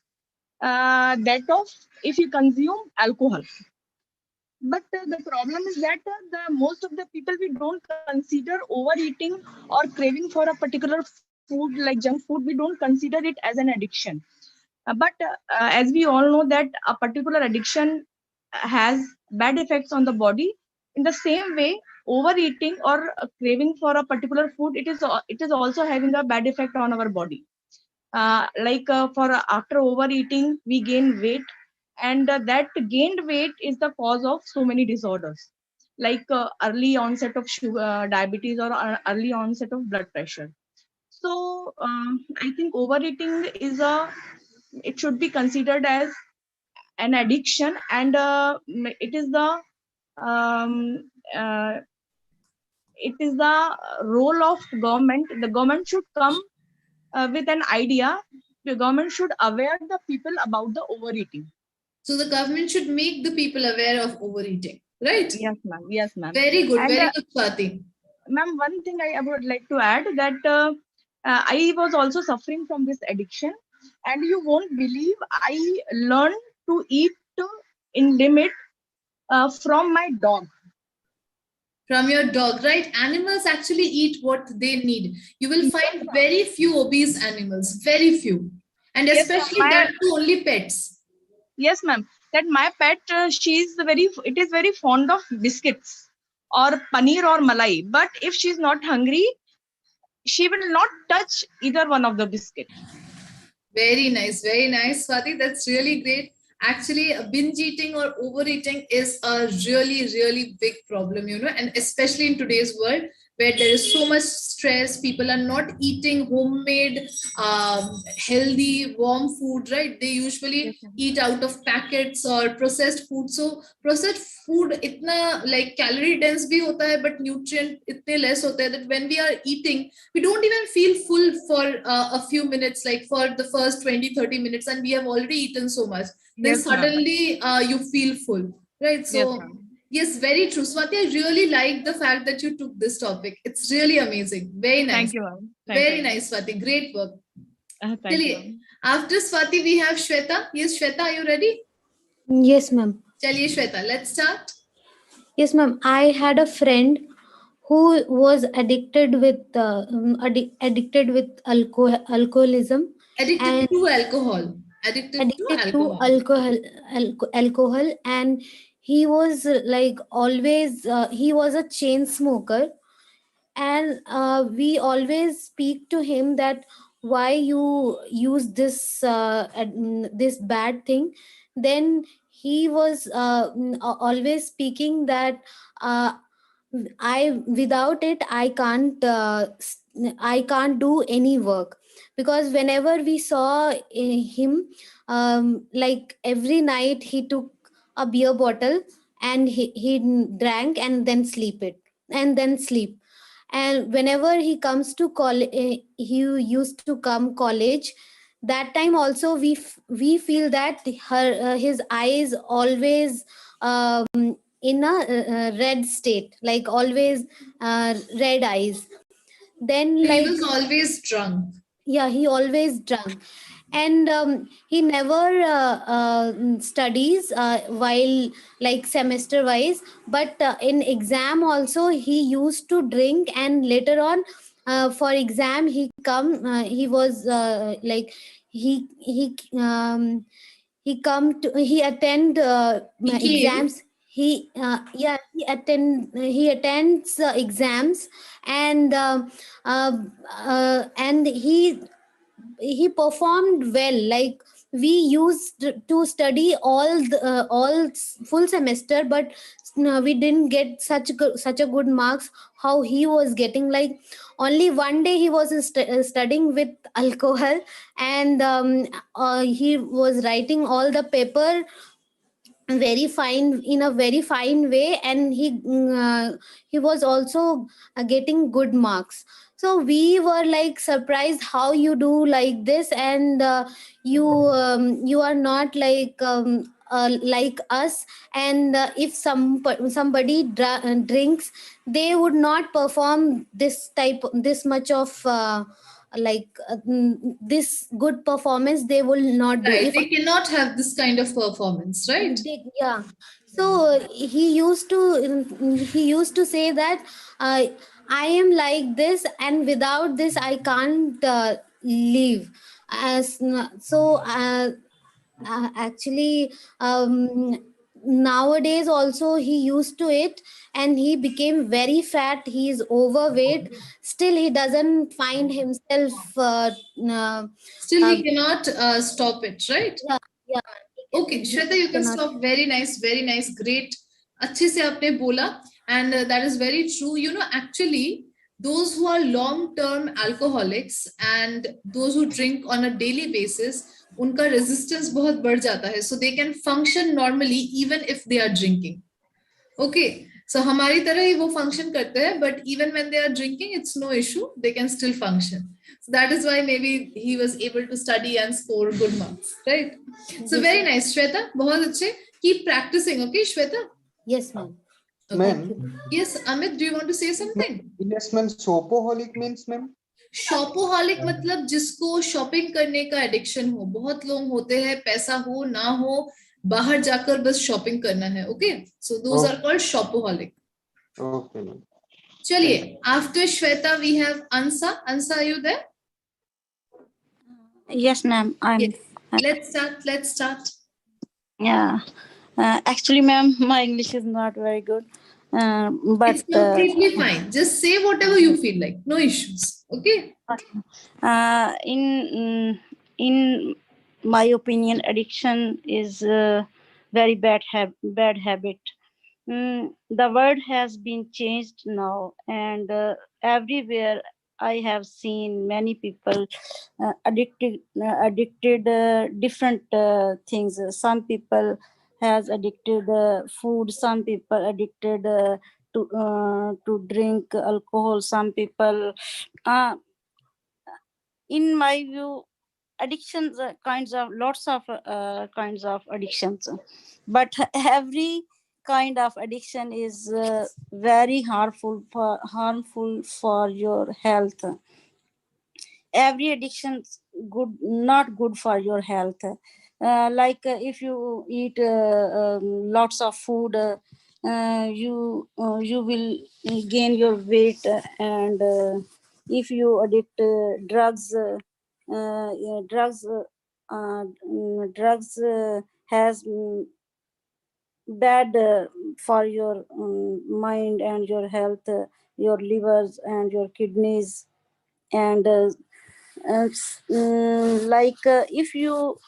that of if you consume alcohol. But the problem is that the most of the people, we don't consider overeating or craving for a particular food like junk food, we don't consider it as an addiction. But as we all know that a particular addiction has bad effects on the body, in the same way overeating or craving for a particular food, it is also having a bad effect on our body. For after overeating we gain weight, and that gained weight is the cause of so many disorders like early onset of sugar diabetes, or early onset of blood pressure. So I think overeating it should be considered as an addiction, and it is the um, uh, it is the role of government. The government should come with an idea. The government should aware the people about the overeating. So the government should make the people aware of overeating, right? Yes, ma'am. Yes, ma'am. Very good. And, Very good, Swati. Ma'am, one thing I would like to add that I was also suffering from this addiction, and you won't believe I learned to eat in limit from my dog. From your dog, right? Animals actually eat what they need. You will find very few obese animals, very few. And especially that too only pets. Yes, ma'am. That my pet, it is very fond of biscuits or paneer or malai. But if she's not hungry, she will not touch either one of the biscuits. Very nice, Swati. That's really great. Actually, binge eating or overeating is a really, really big problem, and especially in today's world where there is so much stress, people are not eating homemade, healthy, warm food, right? They usually eat out of packets or processed food. So processed food, itna like calorie dense bhi hota hai, but nutrient itne less hota hai that when we are eating, we don't even feel full for a few minutes, like for the first 20-30 minutes, and we have already eaten so much. Then suddenly you feel full, right? So yes, very true. Swati, I really like the fact that you took this topic. It's really amazing. Very nice. Thank you, ma'am. Very nice, Swati. Great work. Thank you. After Swati, we have Shweta. Yes, Shweta, are you ready? Yes, ma'am. Chaliye, Shweta, let's start. Yes, ma'am. I had a friend who was addicted with alcoholism. Addicted to alcohol. Addicted to alcohol, and he was like always he was a chain smoker, and we always speak to him that why you use this this bad thing. Then he was always speaking that without it I can't do any work, because whenever we saw him, like every night he took a beer bottle and he drank and then sleep. And whenever he comes to college, he used to come college, that time also we feel that his eyes always in a red state, like always red eyes. Then he was always drunk. Yeah, he always drunk. And he never studies while like semester wise, but in exam also he used to drink, and later on for exam he was like he he attend He came. exams. He attends exams, and he performed well. Like, we used to study all full semester, but we didn't get such a good marks how he was getting. Like, only one day he was studying with alcohol, and he was writing all the paper very fine, in a very fine way, and he was also getting good marks. So we were like surprised how you do like this, and you are not like us. And if somebody drinks, they would not perform this much of this good performance. They will not do. Right. They cannot have this kind of performance, right? Yeah. So he used to say that I am like this, and without this I can't live. Actually, nowadays also he used to it, and he became very fat. He is overweight. Still, he doesn't find himself. Still, he cannot stop it, right? Yeah. Okay, Shweta, you can stop. Very nice, great. अच्छे से आपने बोला, and that is very true. You know, actually, those who are long-term alcoholics and those who drink on a daily basis, उनका resistance बहुत बढ़ जाता है, so they can function normally even if they are drinking. Okay, so हमारी तरह ही वो function करते हैं, but even when they are drinking, it's no issue. They can still function. So that is why maybe he was able to study and score good marks, right? So very nice, Shweta. बहुत अच्छे. Keep practicing, okay, Shweta? Yes, ma'am. Okay. Ma'am. Yes, Amit, do you want to say something? Yes, ma'am. Shopaholic means, ma'am? Shopaholic मतलब जिसको shopping करने का addiction हो. बहुत लोग होते हैं, पैसा हो ना हो, बाहर जाकर बस शॉपिंग करना है. Okay, so those are called shopaholic. Okay, ma'am. चलिए, after Shweta we have Ansa. Ansa, are you there? Yes, ma'am. Let's start. Yeah. Actually, ma'am, my English is not very good. But it's completely fine. Just say whatever you feel like. No issues. Okay. In my opinion, addiction is a very bad habit. The word has been changed now, and everywhere I have seen many people addicted different things. Some people has addicted food. Some people addicted to drink alcohol. Some people, in my view, addictions lots of kinds of addictions, but every kind of addiction is very harmful for your health. Every addiction not good for your health. If you eat lots of food, you will gain your weight, and if you addict drugs, drugs has bad for your mind and your health, your livers and your kidneys, and if you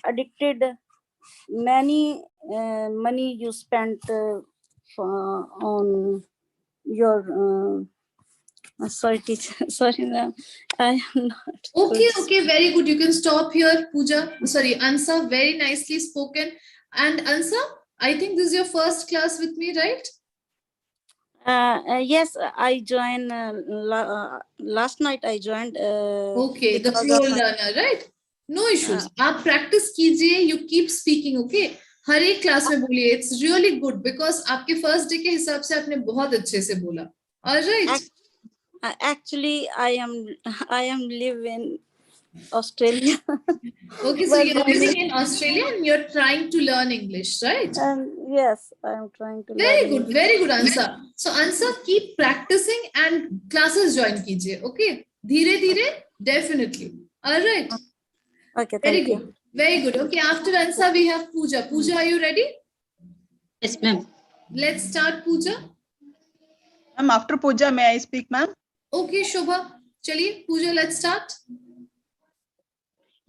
addicted many money you spent on your sorry teacher, sorry ma'am, I am not okay, very good. You can stop here. Pooja, sorry, Ansa, very nicely spoken. And Ansa, I think this is your first class with me, right? Yes, I joined last night. I joined. Okay, the pro learner, right? No issues. आप practice कीजिए. You keep speaking, okay? हर एक class में बोलिए. It's really good because आपके first day के हिसाब से आपने बहुत अच्छे से बोला. All right. Actually, I am live in Australia. Okay, so you're living in Australia and you're trying to learn English, right? Yes, I am trying to. Very good, Ansa. So Ansa, keep practicing and classes join कीजिए, okay? धीरे धीरे, definitely. All right. Okay, very good. Very good. Okay, after Ansa, we have Pooja. Pooja, are you ready? Yes, ma'am. Let's start, Pooja. Ma'am, after Pooja, may I speak, ma'am? Okay, Shobha. Chaliye, Pooja, let's start.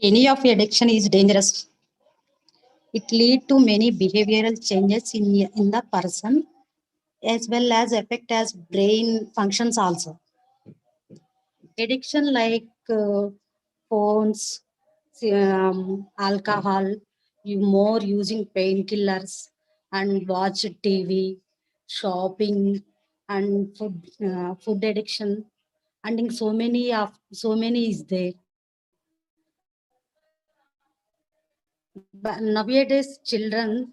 Any of addiction is dangerous. It leads to many behavioral changes in the person as well as affect as brain functions also. Addiction like phones, alcohol, you more using painkillers and watch TV, shopping and food addiction, and in so many is there. But nowadays children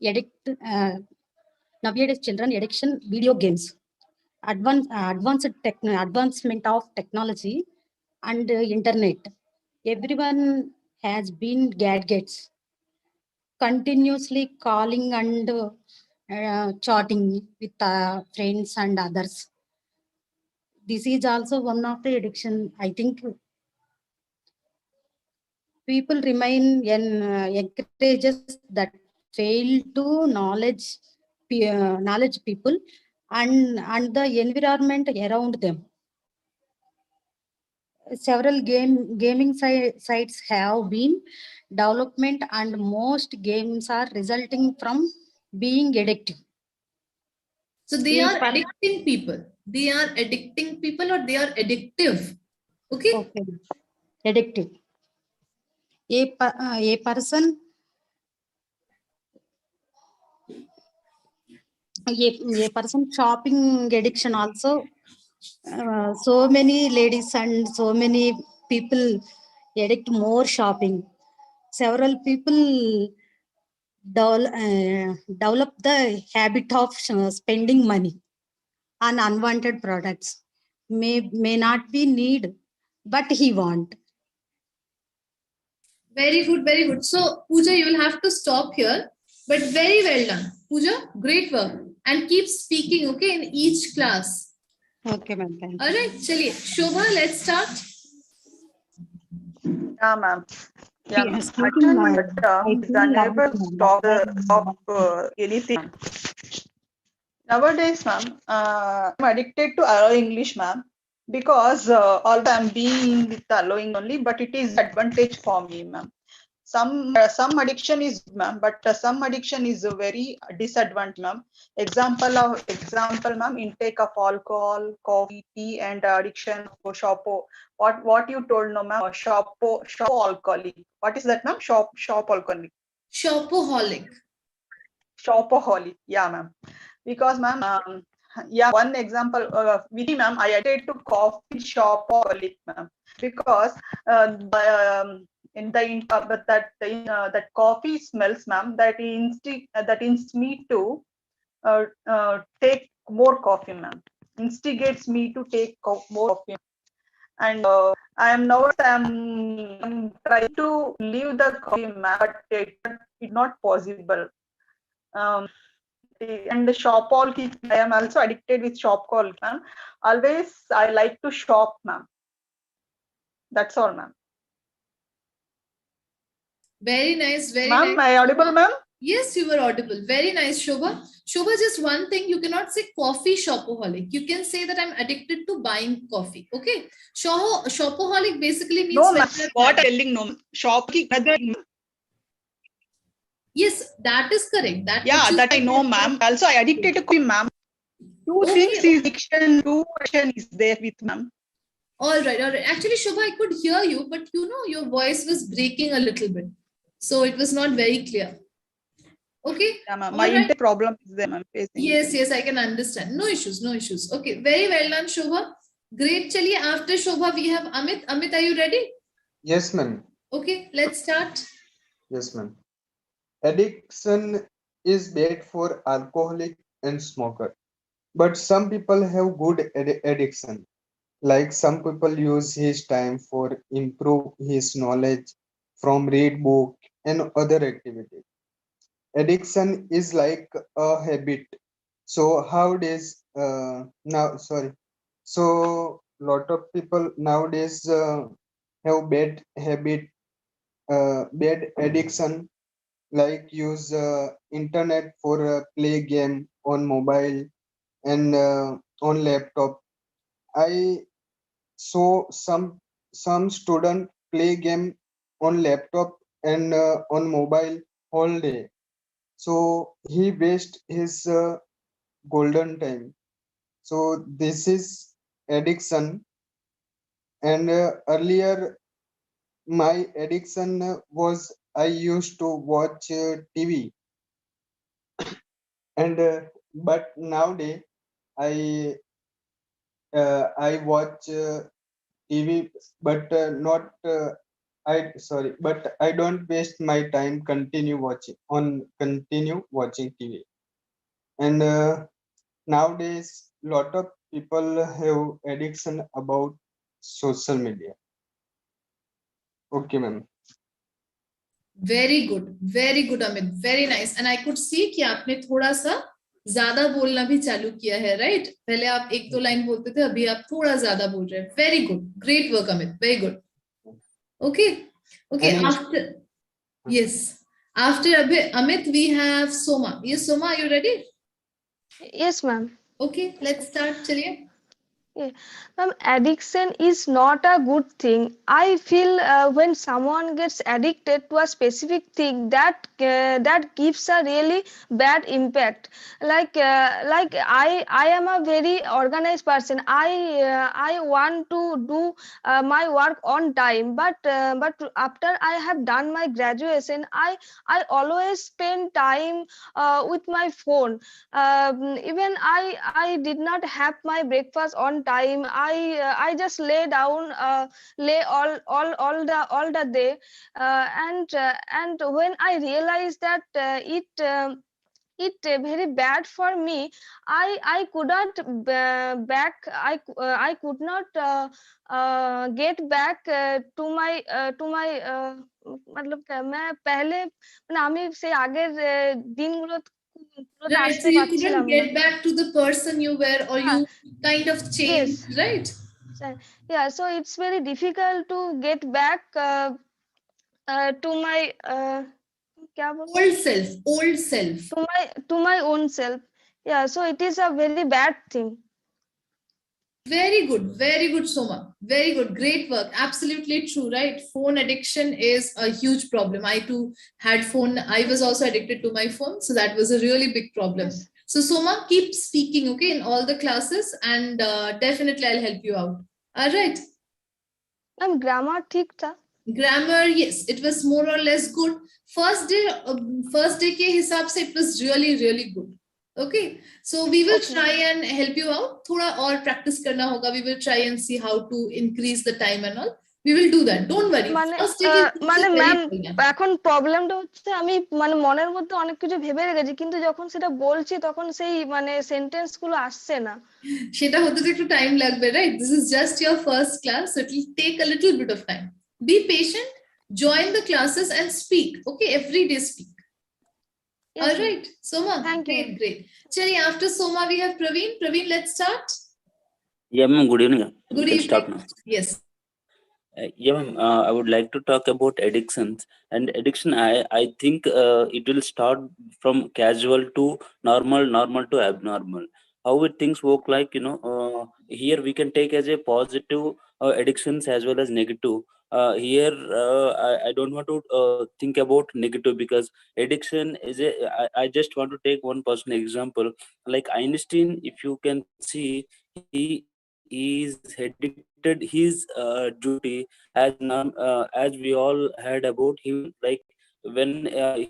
addiction video games, advancement of technology and internet. Everyone has been gadgets, continuously calling and chatting with friends and others. This is also one of the addiction. I think people remain encourages that fail to knowledge people and the environment around them. Several gaming sites have been development and most games are resulting from being addictive. So they are addicting people. They are addicting people or they are addictive. Okay. Okay. Addictive. A person shopping addiction also. So many ladies and so many people addict more shopping. Several people develop the habit of spending money on unwanted products. May not be need, but he want. Very good, very good. So, Pooja, you will have to stop here. But very well done. Pooja, great work. And keep speaking, okay, in each class. Okay, ma'am. All right, chaliye. Shobha, let's start. Yeah, ma'am. Yeah, ma'am. Speaking now, Is unable to stop anything. Nowadays, ma'am, I'm addicted to Allo English, ma'am, because although I'm being with Allo only, but it is advantage for me, ma'am. Some addiction is, ma'am, but some addiction is a very disadvantage, ma'am. Example, ma'am, intake of alcohol, coffee, tea, and addiction for shoppo. What you told, no, ma'am? Shoppo alcoholic. What is that, ma'am? Shop alcoholic. Shopaholic. Shopaholic. Yeah, ma'am. Because, ma'am, yeah, one example, with me, ma'am, I added to coffee shopaholic, ma'am, because that coffee smells, ma'am, that instigates me to take more coffee, ma'am. Instigates me to take more coffee, and I'm trying to leave the coffee, ma'am, but it's not possible. And the shopaholic, I am also addicted with shopaholic, ma'am. Always I like to shop, ma'am. That's all, ma'am. Very nice, very nice. Ma'am, am I audible, ma'am? Yes, you were audible. Very nice, Shobha. Shobha, just one thing, you cannot say coffee shopaholic. You can say that I'm addicted to buying coffee. Okay. Shopaholic basically means... No, ma'am. What I'm telling, no. Shopping. Yes, that is correct. That I know, ma'am. Also, I addicted to coffee, ma'am. Two things is addiction, two action is there with, ma'am. All right, all right. Actually, Shobha, I could hear you, but you know, your voice was breaking a little bit. So it was not very clear. Okay. Yeah, ma'am. My internet problem is there, ma'am. Yes, I can understand. No issues, no issues. Okay, very well done, Shobha. Great. Chaliye, after Shobha, we have Amit. Amit, are you ready? Yes, ma'am. Okay, let's start. Yes, ma'am. Addiction is bad for alcoholic and smoker, but some people have good addiction. Like some people use his time for improve his knowledge from read book and other activities. Addiction is like a habit. So so lot of people nowadays have bad habit bad addiction, like use internet for play game on mobile and on laptop. I saw some student play game on laptop and on mobile whole day. So he waste his golden time. So this is addiction. And earlier my addiction was I used to watch TV, and but nowadays I watch TV, but not but I don't waste my time continue watching TV. And nowadays lot of people have addiction about social media. Okay, ma'am. Very good Amit, very nice. And I could see कि आपने थोड़ा सा ज्यादा बोलना भी चालू किया है, राइट? पहले आप एक दो लाइन बोलते थे, अभी आप थोड़ा ज्यादा बोल रहे हैं. Very good, great work Amit, very good. Okay okay, after yes, after Amit we have Soma. Yes Soma, are you ready? Yes, ma'am. Okay, let's start. चलिए. Yeah. Ma'am, addiction is not a good thing. I feel when someone gets addicted to a specific thing, that gives a really bad impact. Like I am a very organized person. I want to do my work on time, but after I have done my graduation, I always spend time with my phone. Even I did not have my breakfast on time. I just lay down, lay all the day, and when I realized that it very bad for me, I could not I could not get back to my मतलब मैं पहले মানে আমি সেই আগের দিনগুলো Right, so you couldn't get back to the person you were, or you kind of changed, Yes. right? Yeah, so it's very difficult to get back to my old self, to my own self. Yeah, so it is a very bad thing. Very good, Soma. Very good, great work. Absolutely true, right? Phone addiction is a huge problem. I too had phone. I was also addicted to my phone, so that was a really big problem. Yes. So Soma, keep speaking, okay, in all the classes, and definitely I'll help you out. All right. Grammar ठीक था. Grammar, yes, it was more or less good. First day के हिसाब से it was really good. Okay, so we will try and help you out. थोड़ा और practice करना होगा. We will try and see how to increase the time and all. We will do that. Don't worry. First day মানে ma'am এখন প্রবলেমটা হচ্ছে আমি মানে মনের মধ্যে অনেক কিছু ভেবে রেখেছি, কিন্তু যখন সেটা বলছি তখন সেই মানে সেন্টেন্স গুলো আসছে না. সেটা হতে তো একটু টাইম লাগবে, right? This is just your first class, so it will take a little bit of time. Be patient, join the classes and speak. Okay, every day speak. Yes, all right, Soma. Thank you. Great. Chali, after Soma we have Praveen. Praveen, let's start. Yeah, ma'am. Good evening. Good evening. Start now. Yes. Yeah, ma'am. I would like to talk about addictions. And addiction, I think it will start from casual to normal to abnormal. How it things work, like, here we can take as a positive addictions as well as negative. Here I don't want to think about negative, because addiction is I just want to take one personal example. Like Einstein, if you can see, he is addicted his duty as we all heard about him. Like when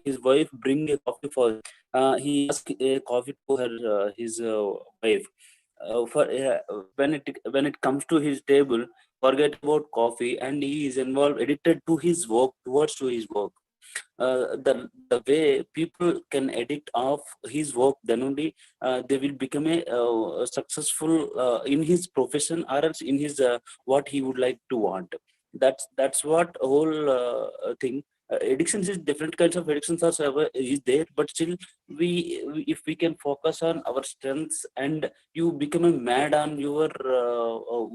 his wife bring a coffee for he ask a coffee to his wife. When it comes to his table, forget about coffee, and he is involved, addicted to his work, towards to his work. The way people can addict of his work, then only they will become a successful in his profession, or else in his what he would like to want. That's what whole thing. Addictions is different kinds of addictions are is there, but still we if we can focus on our strengths, and you become a mad on your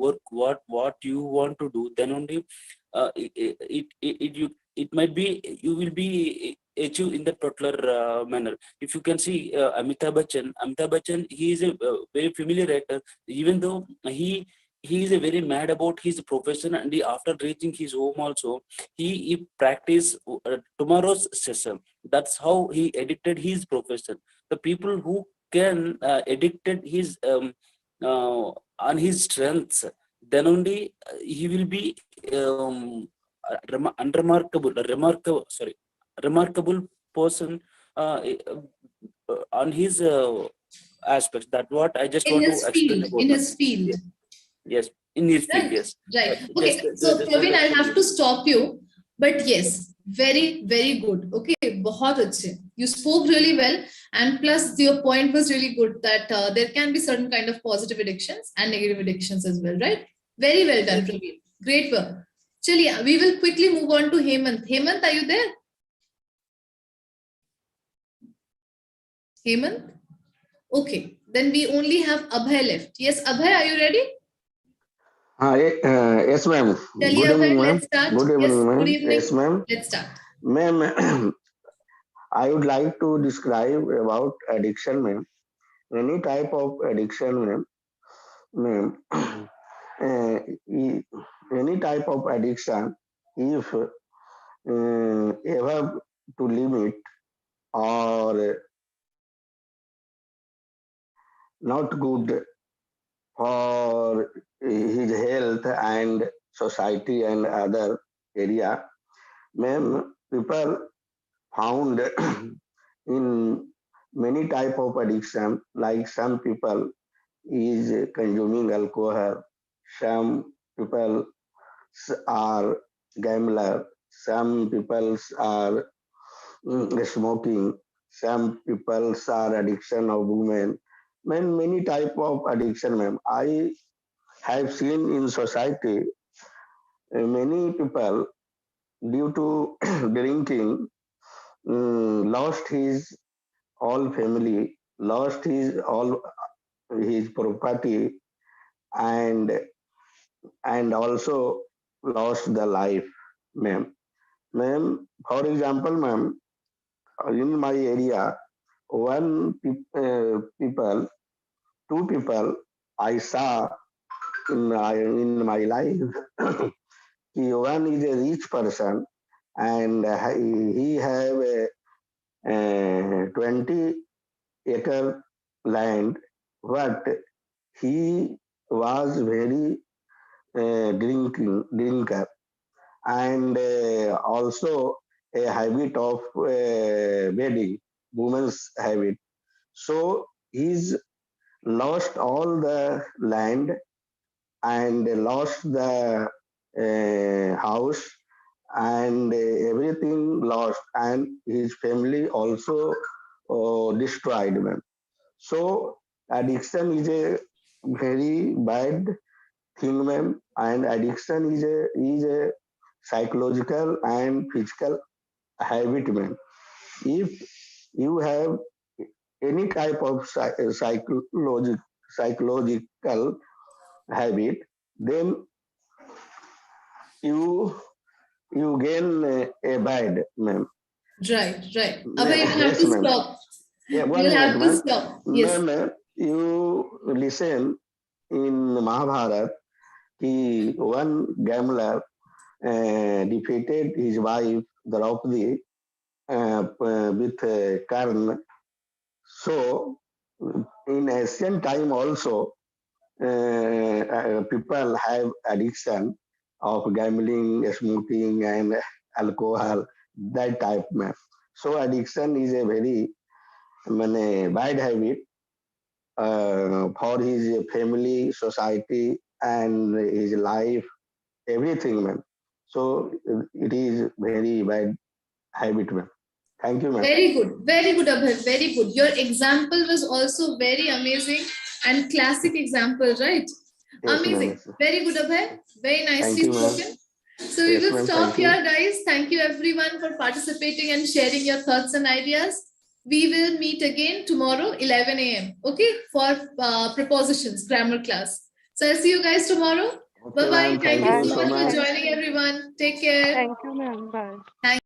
work, what you want to do, then only it might be you will be achieved in that particular manner. If you can see Amitabh Bachchan, he is a very familiar actor, even though he is a very mad about his profession, and after reaching his home also, he practice tomorrow's session. That's how he addicted his profession. The people who can addicted his on his strengths, then only he will be remarkable person on his aspects. That what I just In want to his explain field, about in that. his field. Yes, in his field, Right, yes. right. Just, Okay, so just Praveen, I'll want have to stop you. But yes, very, very good. Okay, बहुत अच्छे. You spoke really well, and plus your point was really good that there can be certain kind of positive addictions and negative addictions as well, right? Very well done, Praveen. Great work. Chaliye, we will quickly move on to Hemant. Hemant, are you there? Hemant? Okay, then we only have Abhay left. Yes, Abhay, are you ready? Yes, ma'am. Chaliye, Good Abhay, evening, ma'am. let's start. Good Yes, evening, good ma'am. evening. Yes, ma'am. Let's start. Ma'am, I would like to describe about addiction, ma'am. Any type of addiction, ma'am. Ma'am, any type of addiction, if ever to limit or not good for his health and society and other area, ma'am, people found in many type of addiction, like some people is consuming alcohol, some people are gambler, some people are smoking, some people are addiction of women, many type of addiction, ma'am. I have seen in society many people due to drinking lost his all family, lost his all his property, and also lost the life, ma'am. Ma'am, for example, ma'am, in my area, people, two people I saw in my life. One is a rich person, and he have a 20-acre land, but he was very drinker, and also a habit of wedding, women's habit. So he's lost all the land and lost the house and everything lost, and his family also destroyed, ma'am. So addiction is a very bad thing, ma'am, and addiction is a psychological and physical habit, ma'am. If you have any type of psychological habit, then you gain a bad, ma'am. Right, right. Abhay, you will have Yes, to ma'am. stop. Yeah, You one will have minute, to ma'am. stop. Yes. Ma'am, you listen in Mahabharata, one gambler defeated his wife Draupadi with Karna. So, in ancient time also, people have addiction of gambling, smoking, and alcohol, that type, man. So addiction is a very bad habit for his family, society, and his life, everything, man. So it is very bad habit, man. Thank you, ma'am. Very good, Abhay, very good. Your example was also very amazing and classic example, right? Yes, Amazing. ma'am. Very good, Abhay. Very Thank nicely you, ma'am. spoken. So we Yes, will ma'am. stop Thank you. here, guys. Thank you everyone for participating and sharing your thoughts and ideas. We will meet again tomorrow, 11 a.m. Okay, for prepositions, grammar class. So I'll see you guys tomorrow. Okay, Bye-bye. ma'am. Thank Thank you you so so much for much. joining, everyone. Take care. Thank you, ma'am. Bye. Thank